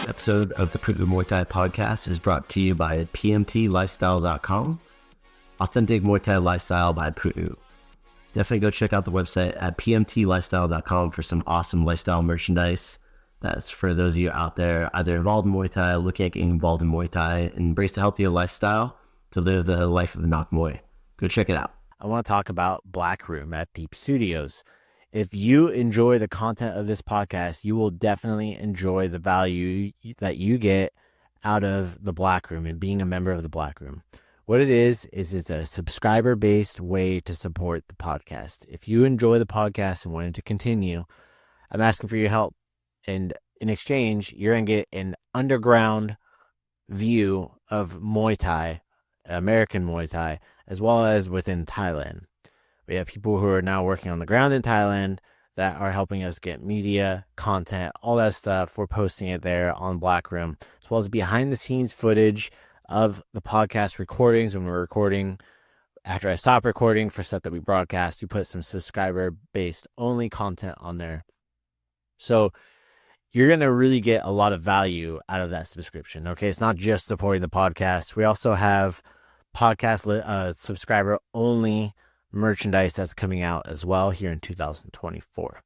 Episode of the Pu'u Muay Thai podcast is brought to you by pmtlifestyle.com. Authentic Muay Thai lifestyle by Pu'u. Definitely go check out the website at pmtlifestyle.com for some awesome lifestyle merchandise. That's for those of you out there either involved in Muay Thai, looking at getting involved in Muay Thai, and embrace a healthier lifestyle to live the life of the Nok Muay. Go check it out. I want to talk about Black Room at Deep Studios. If you enjoy the content of this podcast, you will definitely enjoy the value that you get out of the Black Room and being a member of the Black Room. What it is it's a subscriber-based way to support the podcast. If you enjoy the podcast and want it to continue, I'm asking for your help. And in exchange, you're going to get an underground view of Muay Thai, American Muay Thai, as well as within Thailand. We have people who are now working on the ground in Thailand that are helping us get media, content, all that stuff. We're posting it there on Black Room, as well as behind-the-scenes footage of the podcast recordings when we're recording. After I stop recording for stuff that we broadcast, we put some subscriber-based only content on there. So you're going to really get a lot of value out of that subscription. Okay, it's not just supporting the podcast. We also have podcast subscriber only merchandise that's coming out as well here in 2024.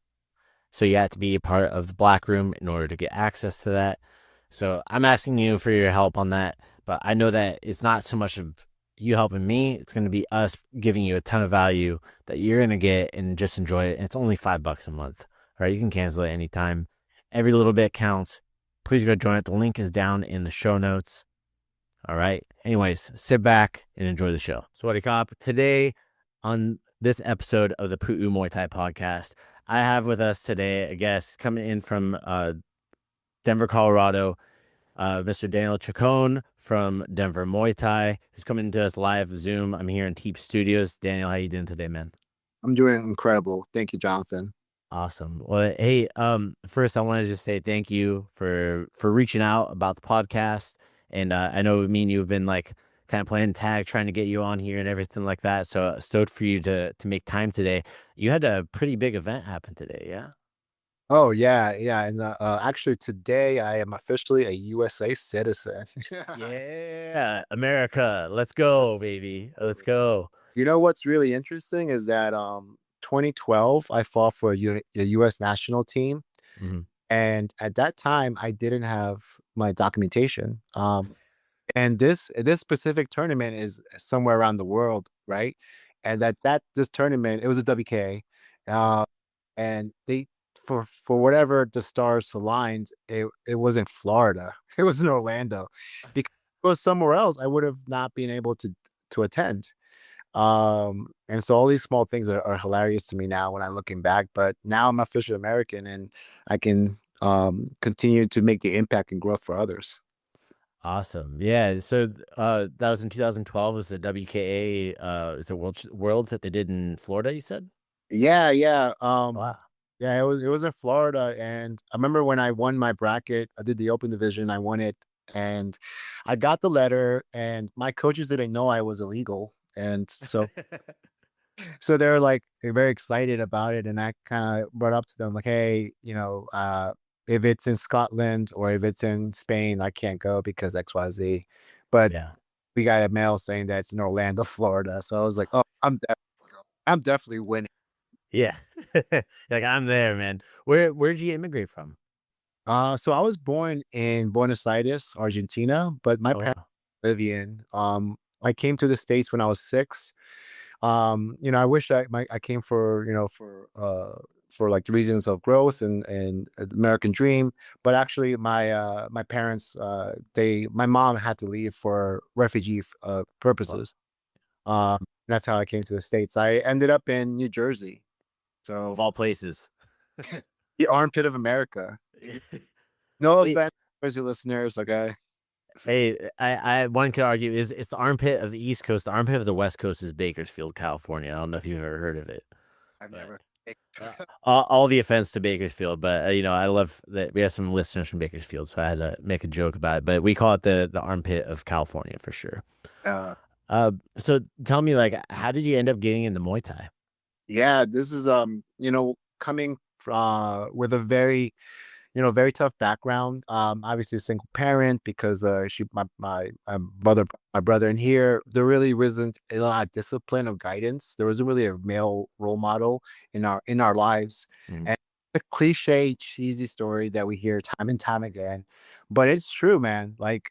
So you have to be a part of the Black Room in order to get access to that. So I'm asking you for your help on that, but I know that it's not so much of you helping me. It's going to be us giving you a ton of value that you're going to get and just enjoy it. And it's only $5 a month. All right, you can cancel it anytime. Every little bit counts. Please go join it. The link is down in the show notes. All right. Anyways, sit back and enjoy the show. Swadee Cop. Today on this episode of the Pu'u Muay Thai podcast, I have with us today a guest coming in from Denver, Colorado, Mr. Daniel Chacon from Denver Muay Thai, who's coming to us live Zoom. I'm here in Deep Studios. Daniel, how you doing today, man? I'm doing incredible. Thank you, Jonathan. Awesome. Well, hey, first I want to just say thank you for reaching out about the podcast. And I know me and you have been like kind of playing tag, trying to get you on here and everything like that. So stoked for you to make time today. You had a pretty big event happen today, yeah? Oh, yeah. And actually, today I am officially a USA citizen. Yeah, America. Let's go, baby. Let's go. You know what's really interesting is that 2012, I fought for a U.S. national team. Mm-hmm. And at that time, I didn't have my documentation. And this specific tournament is somewhere around the world, right? And this tournament, it was a WK, and they for whatever the stars aligned, it was in Florida. It was in Orlando, because if it was somewhere else, I would have not been able to attend. And so all these small things are hilarious to me now when I'm looking back. But now I'm official American, and I can continue to make the impact and growth for others. Awesome. Yeah. So that was in 2012. Was the WKA is it Worlds that they did in Florida, you said? Yeah. Wow. Yeah, it was in Florida, and I remember when I won my bracket, I did the open division, I won it, and I got the letter, and my coaches didn't know I was illegal, and so they're like very excited about it, and I kind of brought up to them like, hey, if it's in Scotland or if it's in Spain, I can't go because XYZ. But Yeah. we got a mail saying that it's in Orlando, Florida. So I was like, oh, I'm definitely winning. Yeah. Like, I'm there, man. Where'd you immigrate from? So I was born in Buenos Aires, Argentina, but my Oh, parents wow. live in. I came to the States when I was 6. I wish I came for like reasons of growth and the American dream. But actually, my parents, my mom had to leave for refugee purposes. That's how I came to the States. I ended up in New Jersey, so Of all places. the armpit of America. No offense, Jersey listeners. Okay. Hey, one could argue it's the armpit of the East Coast. The armpit of the West Coast is Bakersfield, California. I don't know if you've ever heard of it. I've never. All the offense to Bakersfield, but I love that we have some listeners from Bakersfield, so I had to make a joke about it. But we call it the armpit of California for sure. So tell me, like, how did you end up getting into Muay Thai? Yeah, this is coming with a very very tough background. Obviously a single parent because my brother in here, there really wasn't a lot of discipline or guidance. There wasn't really a male role model in our lives. Mm. And a cliche, cheesy story that we hear time and time again. But it's true, man. Like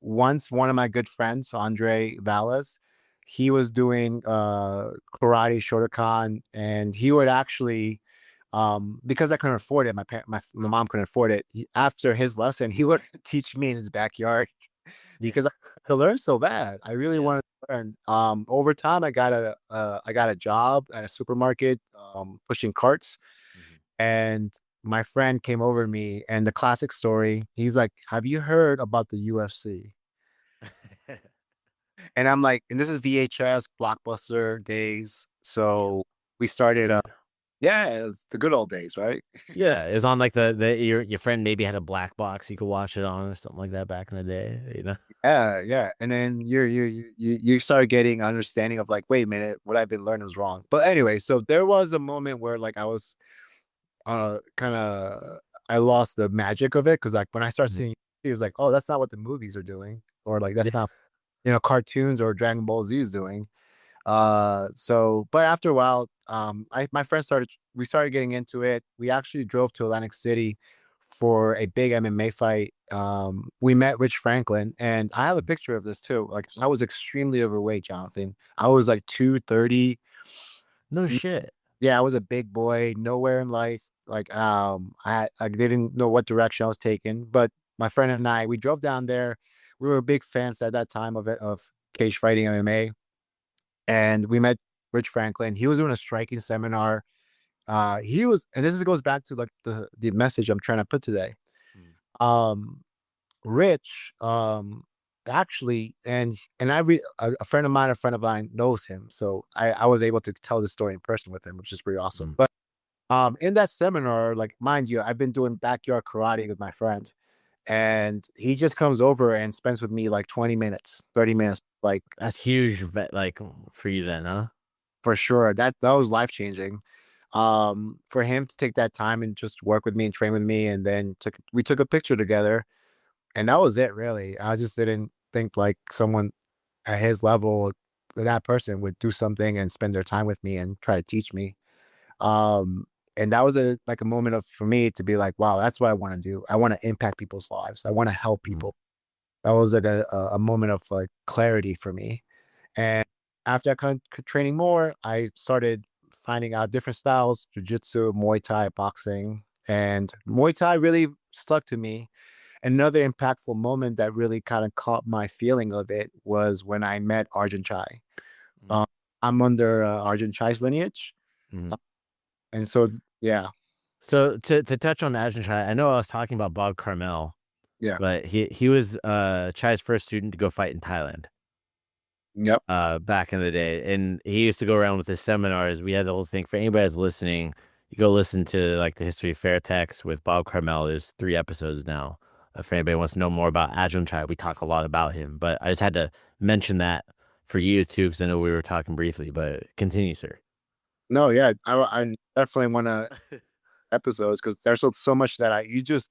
once one of my good friends, Andre Valles, he was doing karate Shotokan, and he would actually because I couldn't afford it, my mom couldn't afford it. After his lesson, he would teach me in his backyard Yeah. because I learned so bad. I really Yeah. wanted to learn. Over time, I got a job at a supermarket, pushing carts, Mhm. and my friend came over to me, and the classic story. He's like, "Have you heard about the UFC?" And I'm like, and this is VHS Blockbuster days, Yeah. so we started. Yeah. Yeah, it's the good old days, right? Yeah, it was on like the your friend maybe had a black box you could watch it on or something like that back in the day, you know? Yeah, yeah, and then you start getting understanding of like, wait a minute, what I've been learning was wrong. But anyway, so there was a moment where like I was kind of I lost the magic of it because like when I started Mhm. seeing it was like, oh, that's not what the movies are doing, or like Yeah. that's not cartoons or Dragon Ball Z is doing. But after a while, my friends we started getting into it. We actually drove to Atlantic City for a big MMA fight. We met Rich Franklin, and I have a picture of this too. Like I was extremely overweight, Jonathan. I was like 230. No shit. Yeah, I was a big boy, nowhere in life. Like I didn't know what direction I was taking. But my friend and I, we drove down there. We were big fans at that time of cage fighting MMA, and we met Rich Franklin. He was doing a striking seminar. And this goes back to like the message I'm trying to put today. Mm. Um, Rich, actually, and a friend of mine knows him, so I was able to tell this story in person with him, which is pretty awesome. Mm. But in that seminar, like mind you, I've been doing backyard karate with my friend, and he just comes over and spends with me like 20 minutes, 30 minutes, like That's huge, like for you then, huh? for sure. That was life changing. For him to take that time and just work with me and train with me, and then we took a picture together, and that was it. Really, I just didn't think like someone at his level, that person would do something and spend their time with me and try to teach me. Um, and that was a moment for me to be like, wow, that's what I want to do. I want to impact people's lives. I want to help Mm. people. That was like a moment of like clarity for me. And after I training more, I started finding out different styles, jujitsu, Muay Thai, boxing, and Muay Thai really stuck to me. Another impactful moment that really kind of caught my feeling of it was when I met Ajarn Chai. Mm. Um, I'm under Ajarn Chai's lineage, Mhm. and so yeah, So to touch on Ajarn Chai, I know I was talking about Bob Carmel, yeah, but he was Chai's first student to go fight in Thailand yep. back in the day, and he used to go around with his seminars. We had the whole thing for anybody that's listening. You go listen to like the history of fair text with Bob Carmel. There's 3 episodes now. If anybody wants to know more about Ajarn Chai, we talk a lot about him. But I just had to mention that for you too, because I know we were talking briefly. But continue, sir. No, yeah, I definitely want to episodes because there's so much that you just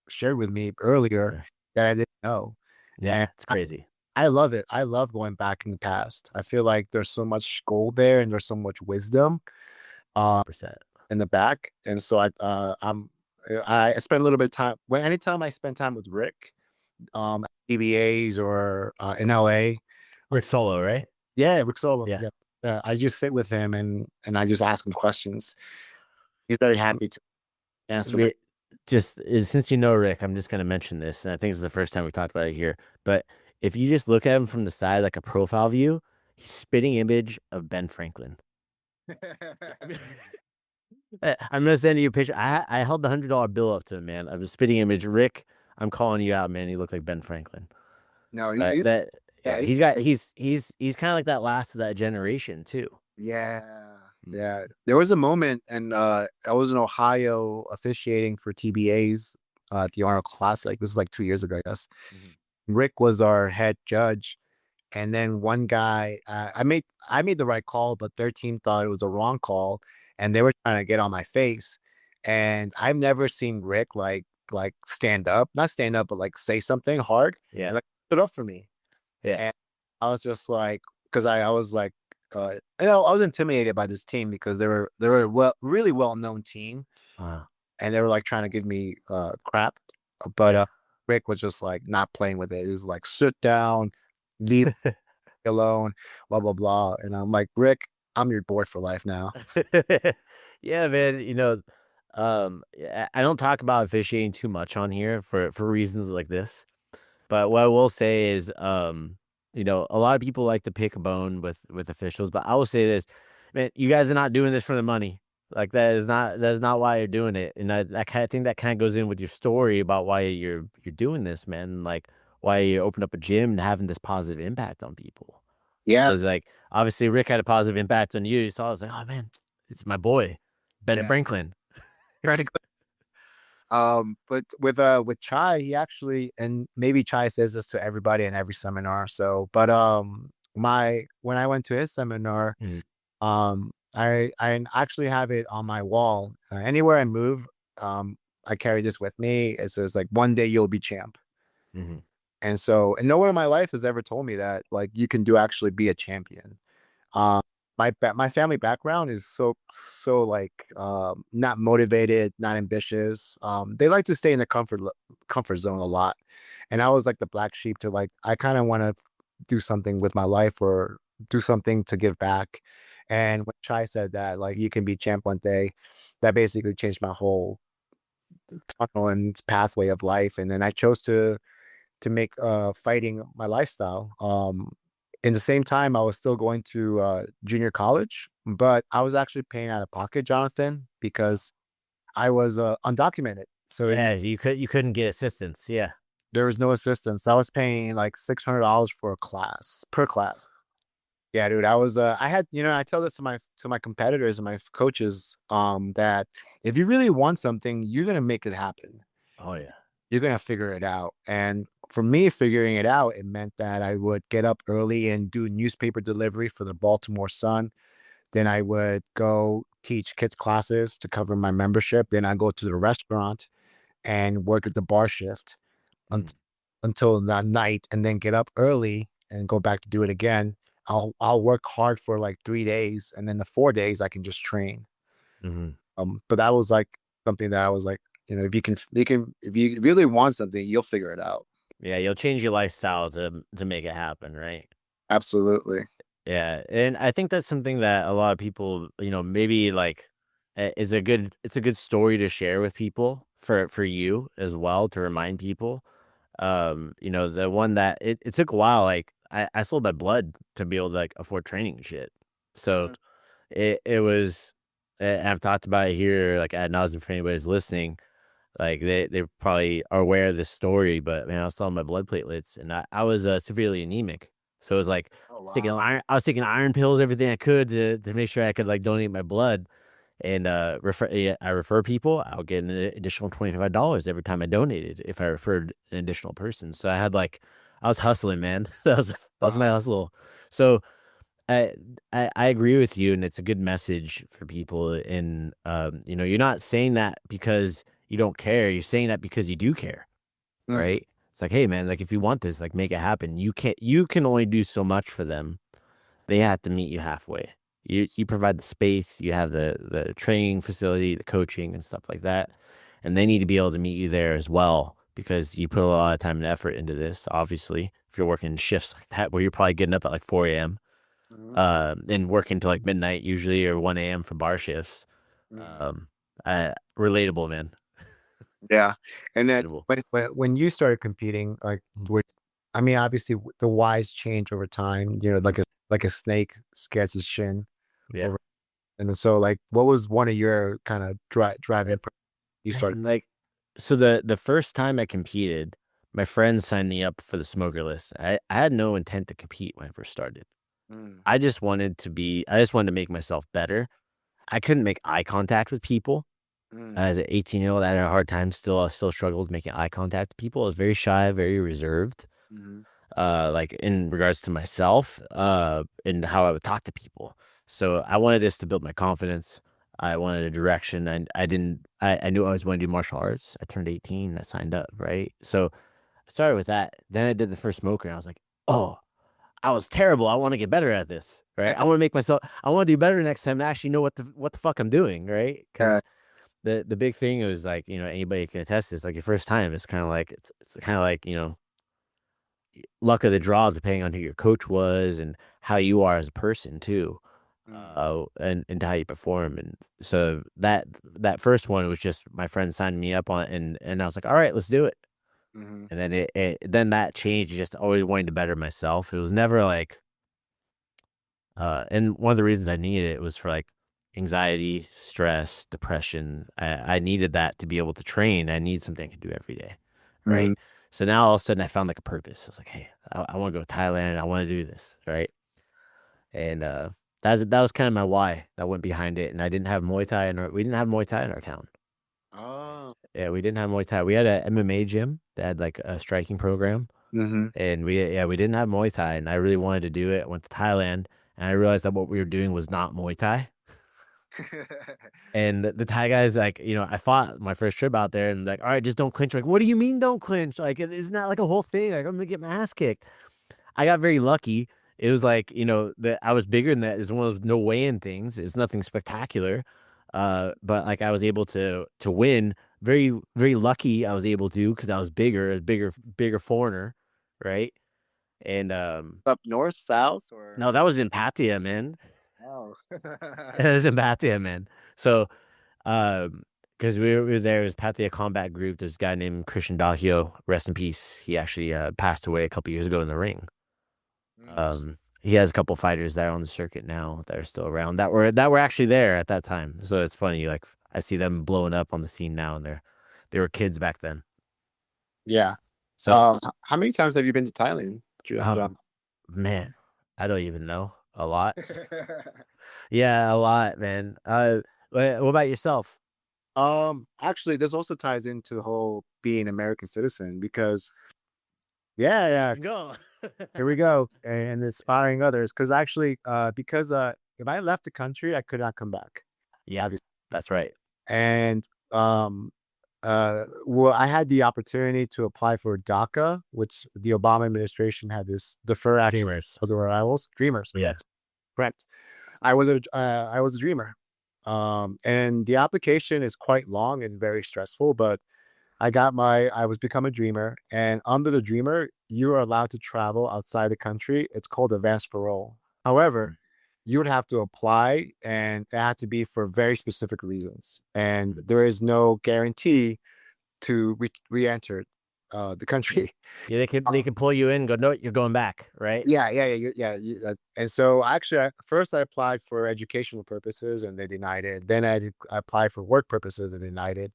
shared with me earlier Yeah, that I didn't know, yeah, and it's crazy. I love it. I love going back in the past. I feel like there's so much gold there and there's so much wisdom Percent. in the back. And so I spend a little bit of time anytime I spend time with Rick, PBAs or in LA. We're solo, right? Yeah, Rick Solo. Yeah. Yeah. I just sit with him and I just ask him questions. He's very happy to answer my. We just since you know Rick, I'm just gonna mention this, and I think this is the first time we talked about it here. But if you just look at him from the side, like a profile view, he's spitting image of Ben Franklin. I'm gonna send you a picture. I held the $100 bill up to him, man. Of a spitting image. Rick, I'm calling you out, man. You look like Ben Franklin. No, That yeah, yeah, he's kind of like that last of that generation too. yeah, Mm. yeah. There was a moment, and I was in Ohio officiating for TBAs at the Arnold Classic. This was like 2 years ago, I guess. Mhm. Rick was our head judge, and then one guy, I made the right call, but their team thought it was a wrong call, and they were trying to get on my face. And I've never seen Rick like stand up, not stand up, but like say something hard Yeah. and like stood up for me. Yeah. And I was just like, because I was like, I was intimidated by this team because they were really well known team, Uh, and they were like trying to give me crap, but yeah. Rick was just like not playing with it. He was like, sit down, leave me alone, blah blah blah. And I'm like, Rick, I'm your boy for life now. Yeah, man. I don't talk about officiating too much on here for reasons like this. But what I will say is, a lot of people like to pick a bone with officials, but I will say this, man, you guys are not doing this for the money. Like that is not why you're doing it. And I think that kind of goes in with your story about why you're doing this, man. Like why you open up a gym and having this positive impact on people. Yeah, Because like obviously Rick had a positive impact on you. So I was like, oh man, it's my boy, Bennett yeah. Franklin. Right. But with Chai, he actually, and maybe Chai says this to everybody in every seminar. So, but my when I went to his seminar, Mm, I actually have it on my wall. Anywhere I move, I carry this with me. It says like, one day you'll be champ. mhm. And so, and nowhere in my life has ever told me that like you can do actually be a champion. Um, my family background is so like not motivated, not ambitious. They like to stay in the comfort zone a lot, and I was like the black sheep to like I kind of want to do something with my life or do something to give back. And when Chai said that like you can be champ one day, that basically changed my whole tunnel and pathway of life. And then I chose to make fighting my lifestyle. In the same time, I was still going to junior college, but I was actually paying out of pocket, Jonathan, because I was undocumented. So Yeah, you couldn't get assistance. Yeah. there was no assistance. I was paying like $600 for a class per class. Yeah, dude, I was I had, I tell this to my competitors and my coaches that if you really want something, you're gonna make it happen. Oh yeah. You're gonna figure it out. And for me, figuring it out, it meant that I would get up early and do newspaper delivery for the Baltimore Sun. Then I would go teach kids classes to cover my membership. Then I go to the restaurant and work at the bar shift Mhm, until that night, and then get up early and go back to do it again. I'll work hard for like 3 days, and then the 4 days I can just train. mhm. But that was like something that I was like, if you really want something, you'll figure it out. Yeah, you'll change your lifestyle to make it happen, right? Absolutely. Yeah, and I think that's something that a lot of people, maybe like it's a good story to share with people for you as well to remind people. The one that it took a while, like I sold my blood to be able to like afford training and shit. So Mhm. it was I've talked about it here like ad nauseam for anybody who's listening. Like they probably are aware of this story, but man, I was selling my blood platelets, and I was severely anemic. So it was like Oh taking wow. iron. I was taking iron pills, everything I could to make sure I could like donate my blood, and I refer people. I'll get an additional $25 every time I donated if I referred an additional person. So I was hustling, man. That was my Wow. hustle. So I, I agree with you, and it's a good message for people. And you're not saying that because you don't care. You're saying that because you do care, Mhm. right? It's like, hey, man, like if you want this, like make it happen. You can only do so much for them. They have to meet you halfway. You provide the space, you have the training facility, the coaching and stuff like that, and they need to be able to meet you there as well because you put a lot of time and effort into this. Obviously, if you're working shifts like that, where you're probably getting up at like 4 a.m. Mhm. And working till like midnight usually or 1 a.m. for bar shifts. Mhm. Um, Relatable, man. Yeah. And then Relatable. when you started competing, like, I mean, obviously the whys change over time, like a snake scars his shin Yeah. over. And then so like, what was one of your kind of driving you started? And like, so the first time I competed, my friends signed me up for the smoker list. I had no intent to compete when I first started. Mm, I just wanted to make myself better. I couldn't make eye contact with people. mm, As an 18-year-old, I had a hard time still. I still struggled making eye contact with people. I was very shy, very reserved. mhm, Like in regards to myself, and how I would talk to people. So I wanted this to build my confidence. I wanted a direction. I knew I was going to do martial arts. I turned 18. I signed up, right? So I started with that. Then I did the first smoker, and I was like, oh, I was terrible. I want to get better at this, right? I want to make myself. I want to do better next time and actually know what the fuck I'm doing, right? Because the big thing is like, anybody can attest this. Like your first time, it's kind of like it's kind of like luck of the draw, depending on who your coach was and how you are as a person too, and how you perform. And so that first one was just my friend signed me up on it, and I was like, all right, let's do it. And then then that changed. Just always wanting to better myself. It was never like, and one of the reasons I needed it was for like anxiety, stress, depression. I needed that to be able to train. I need something I can do every day, right? So now all of a sudden I found like a purpose. I was like, hey, I want to go to Thailand. I want to do this, right? And that was kind of my why that went behind it. And I didn't have Muay Thai we didn't have Muay Thai in our town. Oh. Yeah, we didn't have Muay Thai. We had a MMA gym that had like a striking program, and we didn't have Muay Thai. And I really wanted to do it. I went to Thailand, and I realized that what we were doing was not Muay Thai. And the Thai guys, like, I fought my first trip out there, and like, all right, just don't clinch. Like, what do you mean don't clinch? Like, isn't that like a whole thing? Like, I'm gonna get my ass kicked. I got very lucky. It was like, that I was bigger than that. It's one of those no weigh-in things. It's nothing spectacular. But like I was able to win. Very, very lucky I was able to, because I was bigger foreigner, right? And Up north, south, or no, that was in Pattaya, man. oh. It was in Pattaya, man. So because we were there, it was Pattaya Combat Group. There's a guy named Christian Dahyo, rest in peace. He actually passed away a couple years ago in the ring. He has a couple fighters that are on the circuit now that are still around that were actually there at that time. So it's funny, like I see them blowing up on the scene now, and they were kids back then. Yeah. So how many times have you been to Thailand? man, I don't even know. A lot. Yeah, a lot, man. What about yourself? Actually, this also ties into the whole being American citizen, because yeah, Go. here we go, and inspiring others. Because actually, because if I left the country, I could not come back. Yeah, Obviously. that's right. And well, I had the opportunity to apply for DACA, which the Obama administration had this defer action Dreamers. of the arrivals. Dreamers. Yes. Correct. I was a dreamer. And the application is quite long and very stressful, but I was become a dreamer, and under the dreamer, you are allowed to travel outside the country. It's called advanced parole. However, you would have to apply, and it had to be for very specific reasons. And there is no guarantee to re-enter the country. Yeah, they could pull you in and go, no, you're going back, right? Yeah. And so actually, first I applied for educational purposes, and they denied it. Then I applied for work purposes, and they denied it.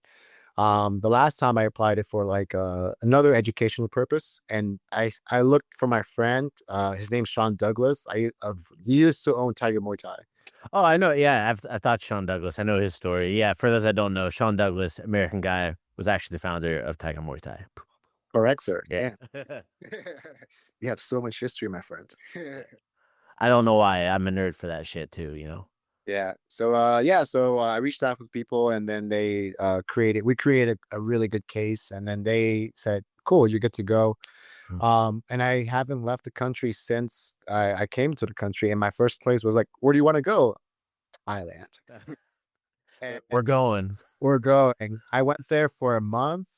The last time I applied it for like another educational purpose, and I looked for my friend. His name's Sean Douglas. He used to own Tiger Muay Thai. Oh, I know. Yeah, I thought Sean Douglas. I know his story. Yeah, for those that don't know, Sean Douglas, American guy, was actually the founder of Tiger Muay Thai. Correct, sir. Yeah. You have so much history, my friend. I don't know why. I'm a nerd for that shit too, Yeah. So I reached out with people, and then we created a really good case, and then they said, cool, you're good to go. And I haven't left the country since I came to the country, and my first place was like, where do you want to go? Thailand. We're going. I went there for a month,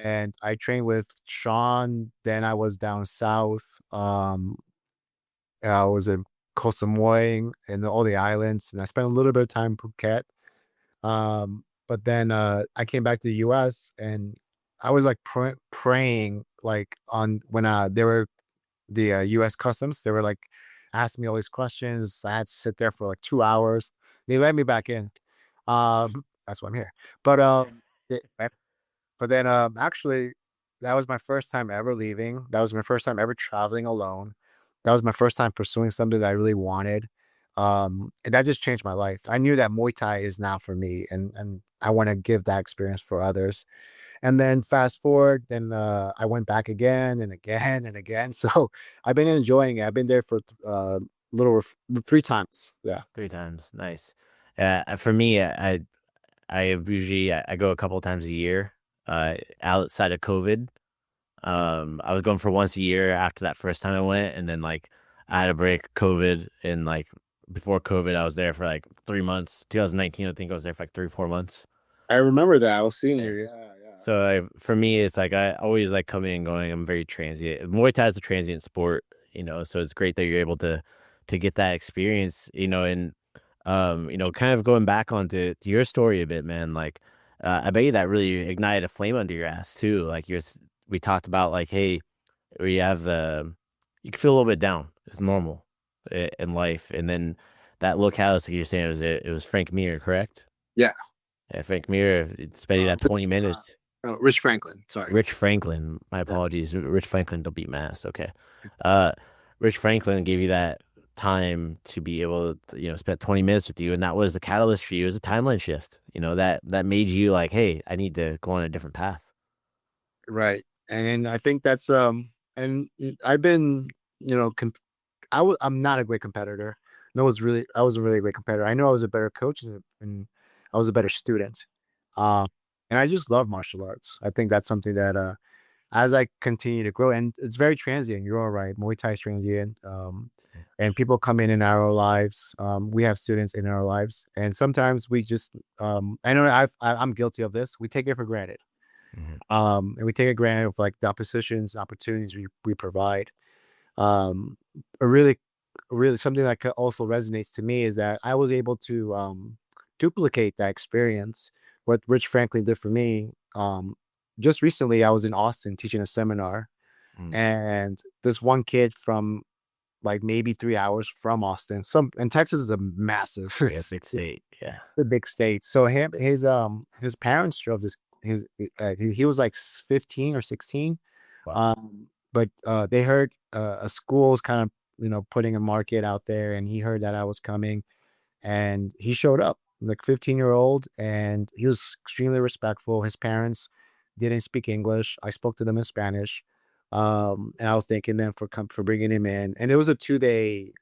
and I trained with Sean. Then I was down south. I was in Koh Samui and all the islands, and I spent a little bit of time in Phuket. But then I came back to the U.S., and I was like praying, like on when they were the U.S. Customs. They were like asking me all these questions. I had to sit there for like 2 hours. They let me back in. That's why I'm here. But then actually, that was my first time ever leaving. That was my first time ever traveling alone. That was my first time pursuing something that I really wanted. And that just changed my life. I knew that Muay Thai is now for me, and I want to give that experience for others. And then fast forward, then I went back again and again and again. So I've been enjoying it. I've been there for 3 times. Yeah. 3 times. Nice. For me, I usually I go a couple times a year. Outside of COVID, I was going for once a year after that first time I went, and then like I had a break COVID, and like before COVID, I was there for like 3 months. 2019, I think I was there for like 3 4 months. I remember that. I was seeing Yeah. you. Yeah, yeah. So for me, it's like I always like coming and going. I'm very transient. Muay Thai is a transient sport, so it's great that you're able to get that experience, and kind of going back onto your story a bit, man. Like, I bet you that really ignited a flame under your ass too. Like we talked about, like, hey, we have you can feel a little bit down. It's normal in life, and then that locale, like you're saying, it was Frank Mir, correct? Yeah. Yeah, Frank Mir spending that 20 minutes. Rich Franklin. Sorry. Rich Franklin, my apologies. Rich Franklin, don't beat Mass. Okay. Uh, Rich Franklin gave you that time to be able to, spend 20 minutes with you, and that was the catalyst for you. It was a timeline shift, that made you like, hey, I need to go on a different path. Right. And I think that's and I've been, I'm not a great competitor. No, I was a really great competitor. I know I was a better coach and I was a better student. Uh, and I just love martial arts. I think that's something that as I continue to grow, and it's very transient. You're all right. Muay Thai is transient. And people come in our lives. We have students in our lives, and sometimes we just, I know I'm guilty of this. We take it for granted. And we take it granted of like the positions, opportunities we provide. A really something that also resonates to me is that I was able to duplicate that experience. What Rich Franklin did for me. Just recently, I was in Austin teaching a seminar, and this one kid from like maybe 3 hours from Austin. And Texas is a massive, Yeah, big state. Yeah, the big state. So his parents drove this. He was like 15 or 16. wow. But they heard a school was kind of putting a market out there, and he heard that I was coming, and he showed up like 15-year-old, and he was extremely respectful. His parents didn't speak English. I spoke to them in Spanish, and I was thanking them for bringing him in. And it was a 2-day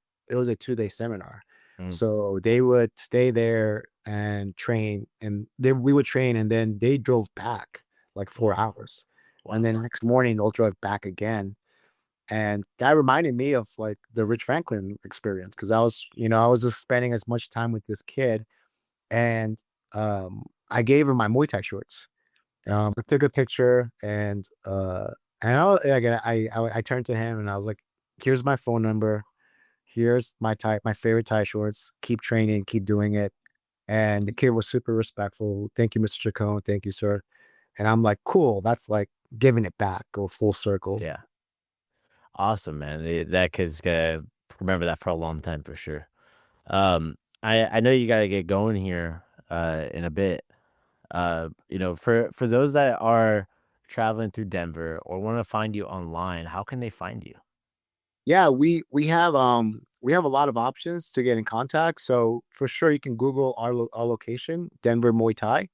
seminar. So they would stay there and train, and we would train, and then they drove back like 4 hours. And then the next morning they'll drive back again. And that reminded me of like the Rich Franklin experience, because I was just spending as much time with this kid, and I gave him my Muay Thai shorts. I took a picture, and I turned to him and I was like, "Here's my phone number. Here's my favorite Thai shorts. Keep training, keep doing it." And the kid was super respectful. "Thank you, Mr. Chacon. Thank you, sir." And I'm like, "Cool. That's like giving it back, go full circle." Yeah, awesome, man. That kid's gonna remember that for a long time for sure. I know you got to get going here in a bit. For those that are traveling through Denver or want to find you online, how can they find you? Yeah, we have a lot of options to get in contact. So for sure, you can Google our location, Denver Muay Thai.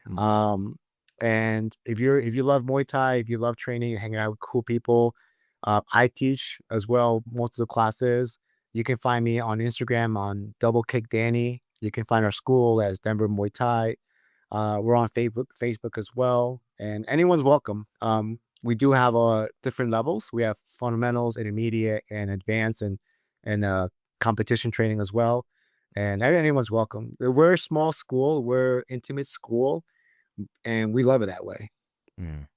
Mm. Um, and if you love Muay Thai, if you love training, hanging out with cool people, I teach as well most of the classes. You can find me on Instagram on Double Kick Danny. You can find our school as Denver Muay Thai. We're on Facebook as well, and anyone's welcome. We do have different levels. We have fundamentals, intermediate, and advanced, and competition training as well. And anyone's welcome. We're a small school. We're intimate school, and we love it that way. Mm.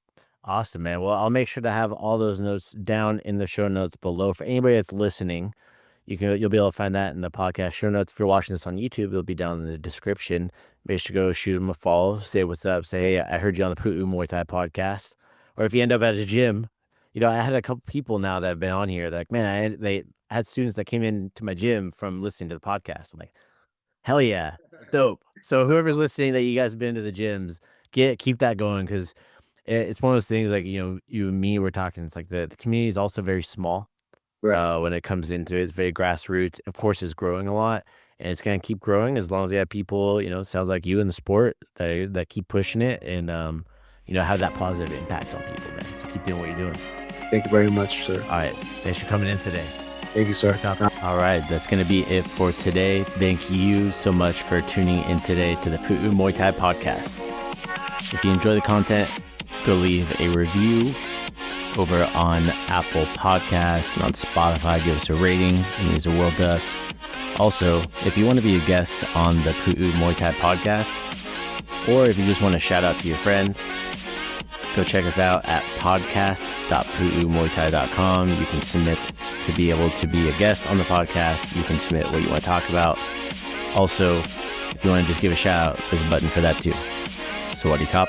Awesome, man. Well, I'll make sure to have all those notes down in the show notes below for anybody that's listening. You'll be able to find that in the podcast show notes. If you're watching this on YouTube, it'll be down in the description. Make sure to go shoot them a follow, say what's up, say, hey, I heard you on the Pu'u Muay Thai podcast. Or if you end up at a gym, I had a couple people now that have been on here. They're like, man, they had students that came into my gym from listening to the podcast. I'm like, hell yeah, dope. So whoever's listening that you guys have been to the gyms, keep that going, because it's one of those things like, you and me were talking. It's like the community is also very small. Right. When it comes into it. It's very grassroots. Of course, it's growing a lot, and it's going to keep growing as long as they have people, sounds like you in the sport that keep pushing it and, have that positive impact on people, man. So keep doing what you're doing. Thank you very much, sir. All right. Thanks for coming in today. Thank you, sir. All right, that's going to be it for today. Thank you so much for tuning in today to the Pu'u Muay Thai podcast. If you enjoy the content, go leave a review over on Apple Podcasts and on Spotify. Give us a rating. It means the world to us. Also, if you want to be a guest on the Pu'u Muay Thai podcast, or if you just want to shout out to your friend, go check us out at podcast.pu'umuaythai.com. You can submit to be able to be a guest on the podcast. You can submit what you want to talk about. Also, if you want to just give a shout out, there's a button for that too. So, what do you cop?